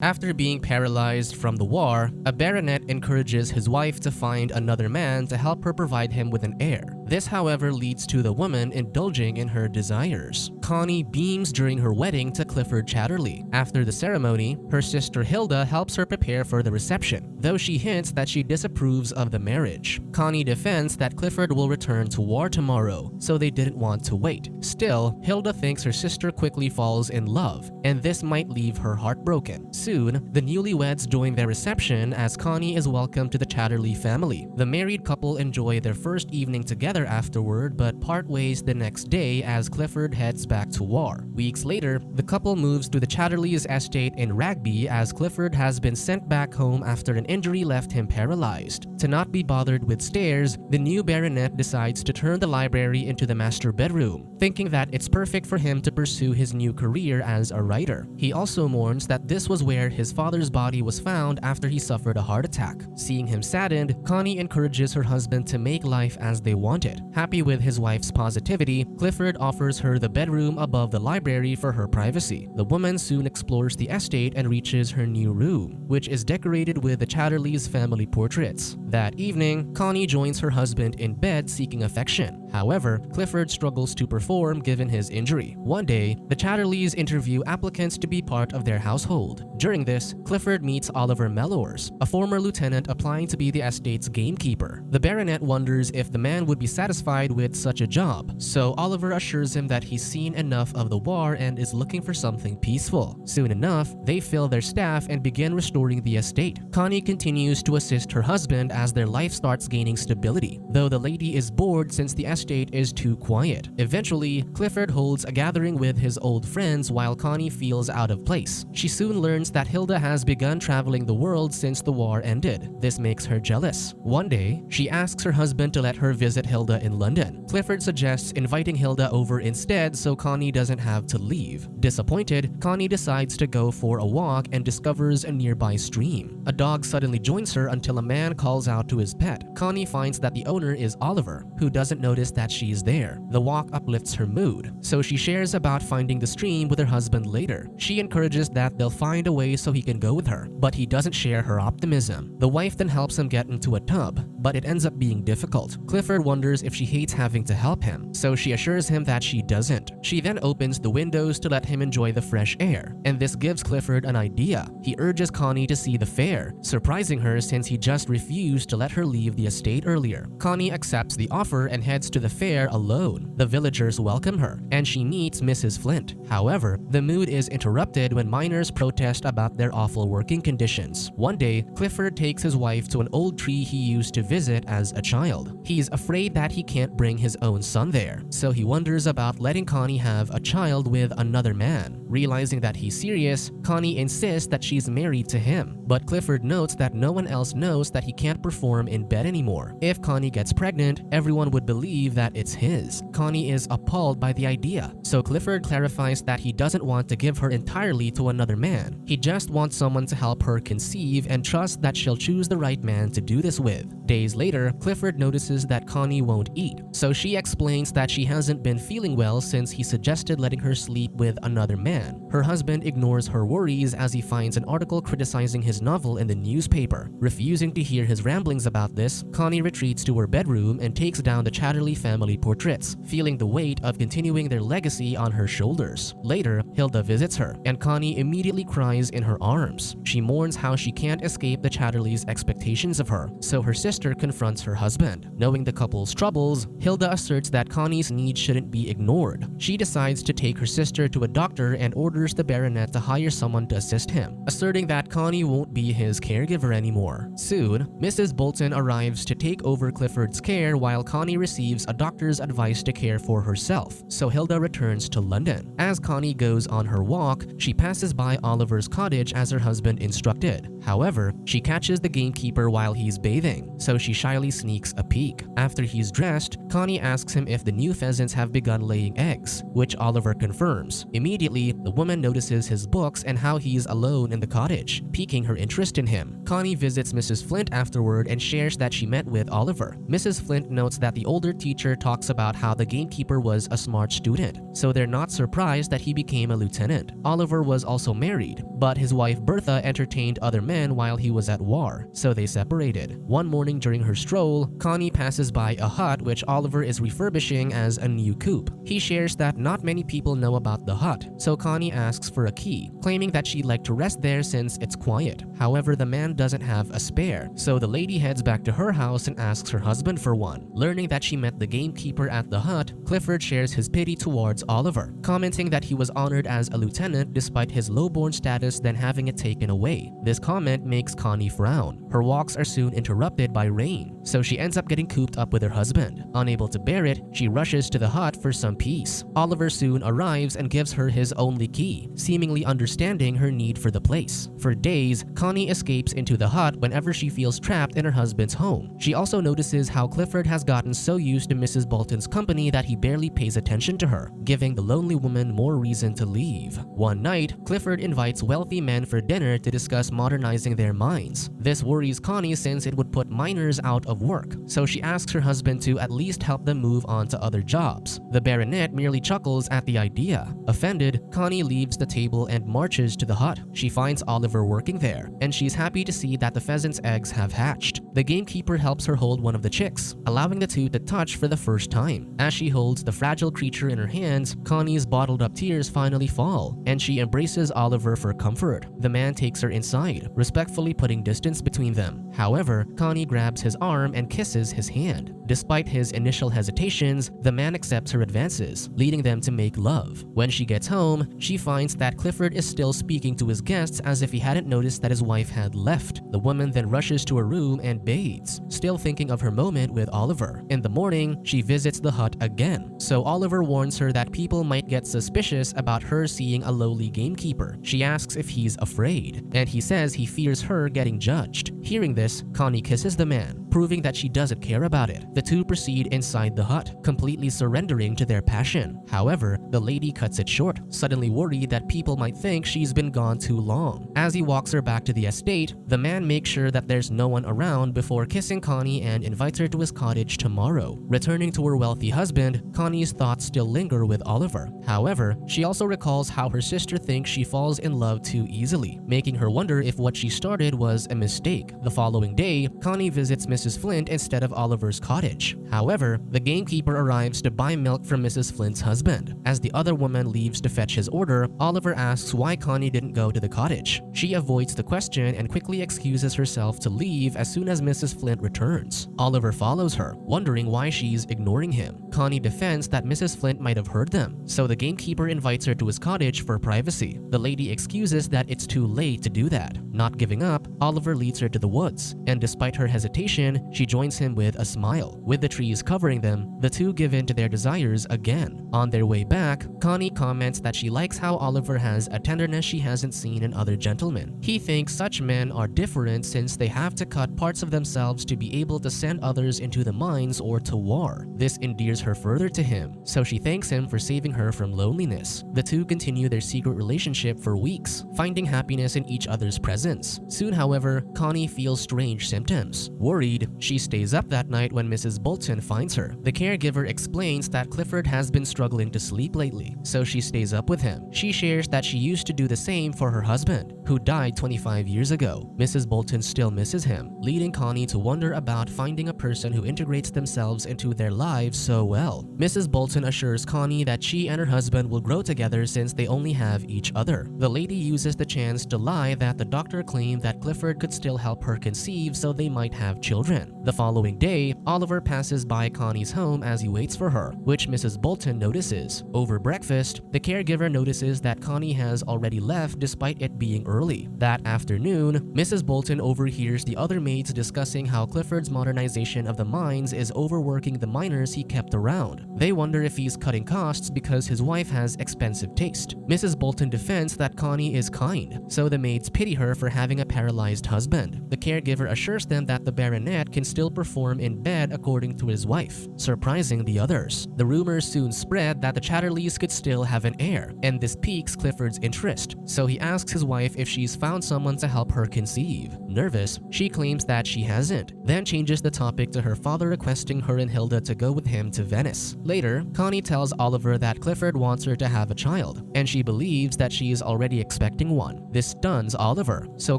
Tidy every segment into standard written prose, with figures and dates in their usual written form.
After being paralyzed from the war, a baronet encourages his wife to find another man to help her provide him with an heir. This, however, leads to the woman indulging in her desires. Connie beams during her wedding to Clifford Chatterley. After the ceremony, her sister Hilda helps her prepare for the reception, though she hints that she disapproves of the marriage. Connie defends that Clifford will return to war tomorrow, so they didn't want to wait. Still, Hilda thinks her sister quickly falls in love, and this might leave her heartbroken. Soon, the newlyweds join their reception as Connie is welcomed to the Chatterley family. The married couple enjoy their first evening together afterward, but part ways the next day as Clifford heads back to war. Weeks later, the couple moves to the Chatterley's estate in Rugby as Clifford has been sent back home after an injury left him paralyzed. To not be bothered with stairs, the new baronet decides to turn the library into the master bedroom, thinking that it's perfect for him to pursue his new career as a writer. He also mourns that this was where his father's body was found after he suffered a heart attack. Seeing him saddened, Connie encourages her husband to make life as they wanted. Happy with his wife's positivity, Clifford offers her the bedroom above the library for her privacy. The woman soon explores the estate and reaches her new room, which is decorated with the Chatterley's family portraits. That evening, Connie joins her husband in bed seeking affection. However, Clifford struggles to perform given his injury. One day, the Chatterleys interview applicants to be part of their household. During this, Clifford meets Oliver Mellors, a former lieutenant applying to be the estate's gamekeeper. The baronet wonders if the man would be satisfied with such a job, so Oliver assures him that he's seen enough of the war and is looking for something peaceful. Soon enough, they fill their staff and begin restoring the estate. Connie continues to assist her husband as their life starts gaining stability, though the lady is bored since the estate is too quiet. Eventually, Clifford holds a gathering with his old friends while Connie feels out of place. She soon learns that Hilda has begun traveling the world since the war ended. This makes her jealous. One day, she asks her husband to let her visit Hilda in London. Clifford suggests inviting Hilda over instead so Connie doesn't have to leave. Disappointed, Connie decides to go for a walk and discovers a nearby stream. A dog suddenly joins her until a man calls out to his pet. Connie finds that the owner is Oliver, who doesn't notice that she's there. The walk uplifts her mood, so she shares about finding the stream with her husband later. She encourages that they'll find a way so he can go with her, but he doesn't share her optimism. The wife then helps him get into a tub, but it ends up being difficult. Clifford wonders if she hates having to help him, so she assures him that she doesn't. She then opens the windows to let him enjoy the fresh air, and this gives Clifford an idea. He urges Connie to see the fair, surprising her since he just refused to let her leave the estate earlier. Connie accepts the offer and heads to the fair alone. The villagers welcome her, and she meets Mrs. Flint. However, the mood is interrupted when miners protest about their awful working conditions. One day, Clifford takes his wife to an old tree he used to visit as a child. He's afraid that he can't bring his own son there, so he wonders about letting Connie have a child with another man. Realizing that he's serious, Connie insists that she's married to him, but Clifford notes that no one else knows that he can't perform in bed anymore. If Connie gets pregnant, everyone would believe that it's his. Connie is appalled by the idea, so Clifford clarifies that he doesn't want to give her entirely to another man. He just wants someone to help her conceive and trust that she'll choose the right man to do this with. Days later, Clifford notices that Connie won't eat, so she explains that she hasn't been feeling well since he suggested letting her sleep with another man. Her husband ignores her worries as he finds an article criticizing his novel in the newspaper. Refusing to hear his ramblings about this, Connie retreats to her bedroom and takes down the Chatterley family portraits, feeling the weight of continuing their legacy on her shoulders. Later, Hilda visits her, and Connie immediately cries in her arms. She mourns how she can't escape the Chatterleys' expectations of her, so her sister confronts her husband. Knowing the couple's troubles, Hilda asserts that Connie's needs shouldn't be ignored. She decides to take her sister to a doctor and orders the baronet to hire someone to assist him, asserting that Connie won't be his caregiver anymore. Soon, Mrs. Bolton arrives to take over Clifford's care while Connie receives a doctor's advice to care for herself, so Hilda returns to London. As Connie goes on her walk, she passes by Oliver's cottage as her husband instructed. However, she catches the gamekeeper while he's bathing, so she shyly sneaks a peek. After he's dressed, Connie asks him if the new pheasants have begun laying eggs, which Oliver confirms. Immediately, the woman notices his books and how he's alone in the cottage, piquing her interest in him. Connie visits Mrs. Flint afterward and shares that she met with Oliver. Mrs. Flint notes that the older teacher talks about how the gamekeeper was a smart student, so they're not surprised that he became a lieutenant. Oliver was also married, but his wife Bertha entertained other men while he was at war, so they separated. One morning during her stroll, Connie passes by a hut which Oliver is refurbishing as a new coop. He shares that not many people know about the hut, so Connie asks for a key, claiming that she'd like to rest there since it's quiet. However, the man doesn't have a spare, so the lady heads back to her house and asks her husband for one. Learning that she met the gamekeeper at the hut, Clifford shares his pity towards Oliver, commenting that he was honored as a lieutenant despite his lowborn status then having it taken away. This comment makes Connie frown. Her walks are soon interrupted by rain, so she ends up getting cooped up with her husband. Unable to bear it, she rushes to the hut for some peace. Oliver soon arrives and gives her his only key, seemingly understanding her need for the place. For days, Connie escapes into the hut whenever she feels trapped in her husband's home. She also notices how Clifford has gotten so used to Mrs. Bolton's company that he barely pays attention to her, giving the lonely woman more reason to leave. One night, Clifford invites wealthy men for dinner to discuss modernizing their mines. This worries Connie since it would put miners out of work, so she asks her husband to at least help them move on to other jobs. The baronet merely chuckles at the idea. Offended, Connie leaves the table and marches to the hut. She finds Oliver working there, and she's happy to see that the pheasant's eggs have hatched. The gamekeeper helps her hold one of the chicks, allowing the two to touch for the first time. As she holds the fragile creature in her hands, Connie's bottled up tears finally fall, and she embraces Oliver for comfort. The man takes her inside, respectfully putting distance between them. However, Connie grabs his arm and kisses his hand. Despite his initial hesitations, the man accepts her advances, leading them to make love. When she gets home, she finds that Clifford is still speaking to his guests as if he hadn't noticed that his wife had left. The woman then rushes to her room and bathes, still thinking of her moment with Oliver. In the morning, she visits the hut again, so Oliver warns her that people might get suspicious about her seeing a lowly gamekeeper. She asks if he's afraid, and he says he fears her getting judged. Hearing this, Connie kisses the man, proving that she doesn't care about it. The two proceed inside the hut, completely surrendering to their passion. However, the lady cuts it short, suddenly worried that people might think she's been gone too long. As he walks her back to the estate, the man makes sure that there's no one around before kissing Connie and invites her to his cottage tomorrow. Returning to her wealthy husband, Connie's thoughts still linger with Oliver. However, she also recalls how her sister thinks she falls in love too easily, making her wonder if what she started was a mistake. The following day, Connie visits Mrs. Flint instead of Oliver's cottage. However, the gamekeeper arrives to buy milk from Mrs. Flint's husband. As the other woman leaves to fetch his order, Oliver asks why Connie didn't go to the cottage. She avoids the question and quickly excuses herself to leave as soon as Mrs. Flint returns. Oliver follows her, wondering why she's ignoring him. Connie defends that Mrs. Flint might have heard them, so the gamekeeper invites her to his cottage for privacy. The lady excuses that it's too late to do that. Not giving up, Oliver leads her to the woods, and despite her hesitation, she joins him with a smile. With the trees covering them, the two give in to their desires again. On their way back, Connie comments that she likes how Oliver has a tenderness she hasn't seen in other gentlemen. He thinks such men are different since they have to cut parts of themselves to be able to send others into the mines or to war. This endears her further to him, so she thanks him for saving her from loneliness. The two continue their secret relationship for weeks, finding happiness in each other's presence. Soon, however, Connie feels strange symptoms. Worried, she stays up that night when Mrs. Bolton finds her. The caregiver explains that Clifford has been struggling to sleep lately, so she stays up with him. She shares that she used to do the same for her husband, who died 25 years ago. Mrs. Bolton still misses him, leading Connie to wonder about finding a person who integrates themselves into their lives so well. Mrs. Bolton assures Connie that she and her husband will grow together since they only have each other. The lady uses the chance to lie that the doctor claimed that Clifford could still help her conceive so they might have children. The following day, Oliver passes by Connie's home as he waits for her, which Mrs. Bolton notices. Over breakfast, the caregiver notices that Connie has already left despite it being early. That afternoon, Mrs. Bolton overhears the other maids discussing how Clifford's modernization of the mines is overworking the miners he kept around. They wonder if he's cutting costs because his wife has expensive taste. Mrs. Bolton defends that Connie is kind, so the maids pity her for having a paralyzed husband. The caregiver assures them that the baronet can still perform in bed according to his wife, surprising the others. The rumors soon spread that the Chatterleys could still have an heir, and this piques Clifford's interest, so he asks his wife if she's found someone to help her conceive. Nervous, she claims that she hasn't, then changes the topic to her father requesting her and Hilda to go with him to Venice. Later, Connie tells Oliver that Clifford wants her to have a child, and she believes that she is already expecting one. This stuns Oliver, so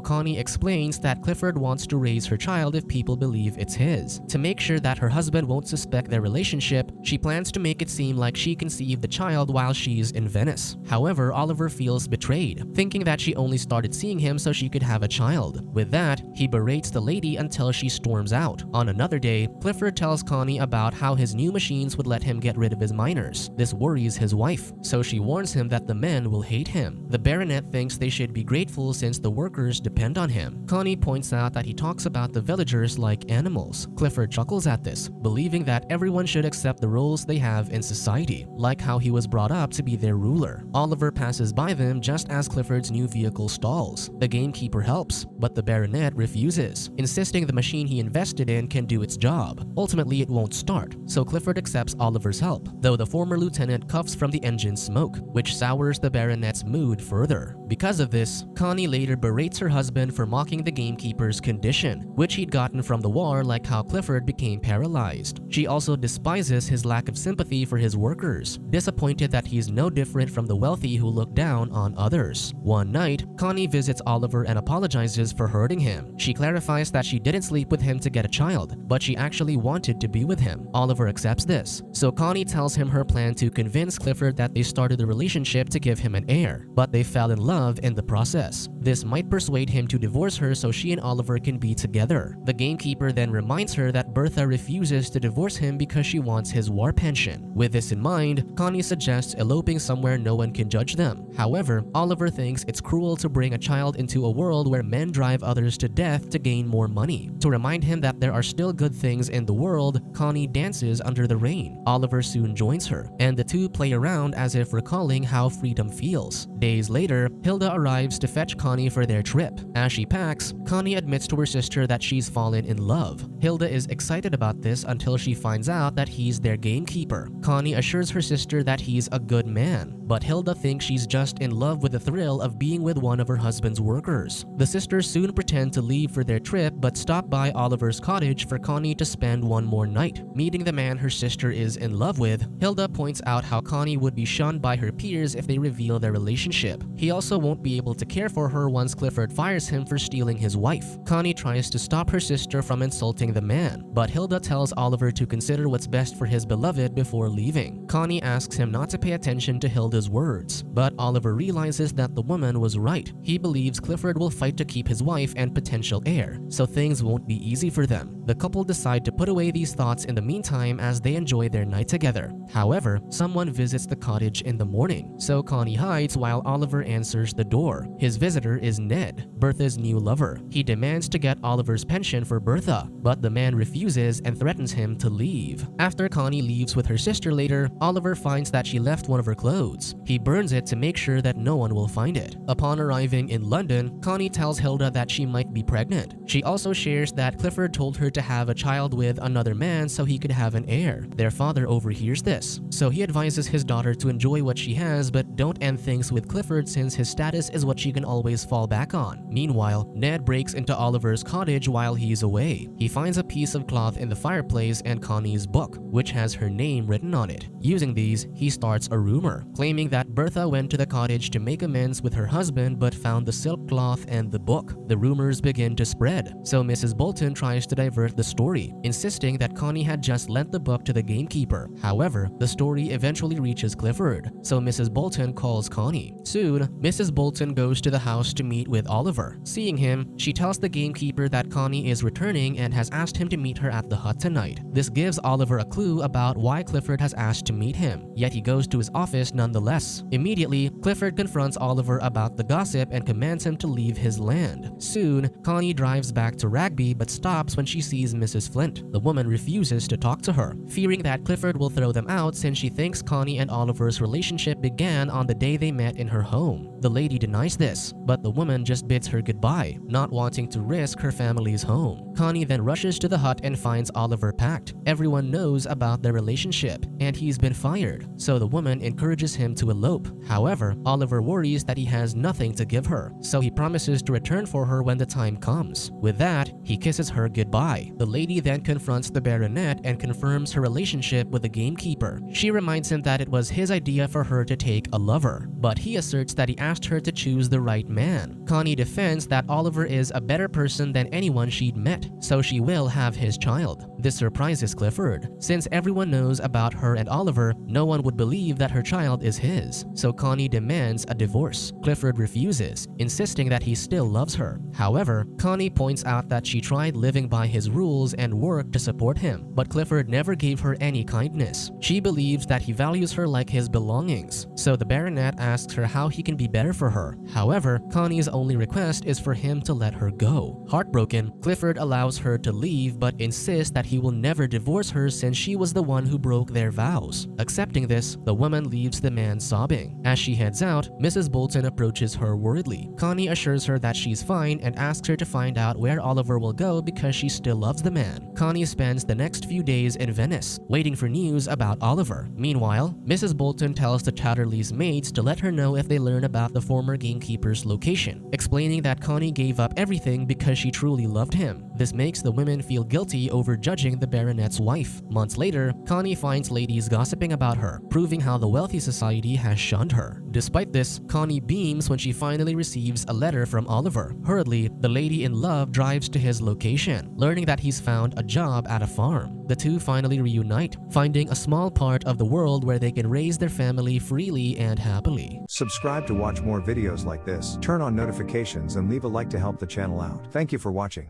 Connie explains that Clifford wants to raise her child if people believe it's his. To make sure that her husband won't suspect their relationship, she plans to make it seem like she conceived the child while she's in Venice. However, Oliver feels betrayed, thinking that she only started seeing him so she could have a child. With that, he berates the lady until she storms out. On another day, Clifford tells Connie about how his new machines would let him get rid of his miners. This worries his wife, so she warns him that the men will hate him. The baronet thinks they should be grateful since the workers depend on him. Connie points out that he talks about the villagers like animals. Clifford chuckles at this, believing that everyone should accept the roles they have in society, like how he was brought up to be their ruler. Oliver passes by them just as Clifford's new vehicle stalls. The gamekeeper helps, but the baronet refuses, insisting the machine he invested in can do its job. Ultimately, it won't start, so Clifford accepts Oliver's help, though the former lieutenant cuffs from the engine smoke, which sours the baronet's mood further. Because of this, Connie later berates her husband for mocking the gamekeeper's condition, which he'd gotten from the war, like how Clifford became paralyzed. She also despises his lack of sympathy for his workers, disappointed that he's no different from the wealthy who look down on others. One night, Connie visits Oliver and apologizes for hurting him. She clarifies that she didn't sleep with him to get a child, but she actually wanted to be with him. Oliver accepts this, so Connie tells him her plan to convince Clifford that they started the relationship to give him an heir, but they fell in love in the process. This might persuade him to divorce her so she and Oliver can be together. The gamekeeper then reminds her that Bertha refuses to divorce him because she wants his war pension. With this in mind, Connie suggests eloping somewhere no one can judge them. However, Oliver thinks it's cruel to bring a child into a world where men drive others to death to gain more money. To remind him that there are still good things in the world, Connie dances under the rain. Oliver soon joins her, and the two play around as if recalling how freedom feels. Days later, Hilda arrives to fetch Connie for their trip. As she packs, Connie admits to her sister that she's fallen in love. Hilda is excited about this until she finds out that he's their gamekeeper. Connie assures her sister that he's a good man, but Hilda thinks she's just in love with the thrill of being with one of her husband's workers. The sisters soon pretend to leave for their trip but stop by Oliver's cottage for Connie to spend one more night. Meeting the man her sister is in love with, Hilda points out how Connie would be shunned by her peers if they reveal their relationship. He also won't be able to care for her once Clifford fires him for stealing his wife. Connie tries to stop her sister from insulting the man, but Hilda tells Oliver to consider what's best for his beloved before leaving. Connie asks him not to pay attention to Hilda's words, but Oliver realizes that the woman was right. He believes Clifford will fight to keep his wife and potential heir, so things won't be easy for them. The couple decide to put away these thoughts in the meantime as they enjoy their night together. However, someone visits the cottage in the morning, so Connie hides while Oliver answers the door. His visitor is Ned, Bertha's new lover. He demands to get Oliver's pension for Bertha, but the man refuses and threatens him to leave. After Connie leaves with her sister later, Oliver finds that she left one of her clothes. He burns it to make sure that no one will find it. Upon arriving in London, Connie tells Hilda that she might be pregnant. She also shares that Clifford told her to have a child with another man so he could have an heir. Their father overhears this, so he advises his daughter to enjoy what she has but don't end things with Clifford since his status is what she can always fall back on. Meanwhile, Ned breaks into Oliver's cottage while he's away. He finds a piece of cloth in the fireplace and Connie's book, which has her name written on it. Using these, he starts a rumor, claiming that Bertha went to the cottage to make amends with her husband but found the silk cloth and the book. The rumors begin to spread, so Mrs. Bolton tries to divert the story, insisting that Connie had just lent the book to the gamekeeper. However, the story eventually reaches Clifford, so Mrs. Bolton calls Connie. Soon, Mrs. Bolton goes to the house to meet with Oliver. Seeing him, she tells the gamekeeper that Connie is returning and has asked him to meet her at the hut tonight. This gives Oliver a clue about why Clifford has asked to meet him, yet he goes to his office nonetheless. Immediately, Clifford confronts Oliver about the gossip and commands him to leave his land. Soon, Connie drives back to Ragby but stops when she sees Mrs. Flint. The woman refuses to talk to her, fearing that Clifford will throw them out since she thinks Connie and Oliver's relationship began on the day they met in her home. The lady denies this, but the woman just bids her goodbye, not wanting to risk her family's home. Connie then rushes to the hut and finds Oliver packed. Everyone knows about their relationship, and he's been fired, so the woman encourages him to elope. However, Oliver worries that he has nothing to give her, so he promises to return for her when the time comes. With that, he kisses her goodbye. The lady then confronts the baronet and confirms her relationship with the gamekeeper. She reminds him that it was his idea for her to take a lover, but he asserts that he asked her to choose the right man. Connie defends that Oliver is a better person than anyone she'd met, so she will have his child. This surprises Clifford. Since everyone knows about her and Oliver, no one would believe that her child is his, so Connie demands a divorce. Clifford refuses, insisting that he still loves her. However, Connie points out that she tried living by his rules and worked to support him, but Clifford never gave her any kindness. She believes that he values her like his belongings, so the baronet asks her how he can be better for her. However, Connie's only request is for him to let her go. Heartbroken, Clifford allows her to leave but insists that he will never divorce her since she was the one who broke their vows. Accepting this, the woman leaves the man sobbing. As she heads out, Mrs. Bolton approaches her worriedly. Connie assures her that she's fine and asks her to find out where Oliver will go because she still loves the man. Connie spends the next few days in Venice, waiting for news about Oliver. Meanwhile, Mrs. Bolton tells the Chatterley's maids to let her know if they learn about the former gamekeeper's location, explaining that Connie gave up everything because she truly loved him. This makes the women feel guilty over judging the baronet's wife. Months later, Connie finds ladies gossiping about her, proving how the wealthy society has shunned her. Despite this, Connie beams when she finally receives a letter from Oliver. Hurriedly, the lady in love drives to his location, learning that he's found a job at a farm. The two finally reunite, finding a small part of the world where they can raise their family freely and happily. Subscribe to watch more videos like this, turn on notifications and leave a like to help the channel out. Thank you for watching.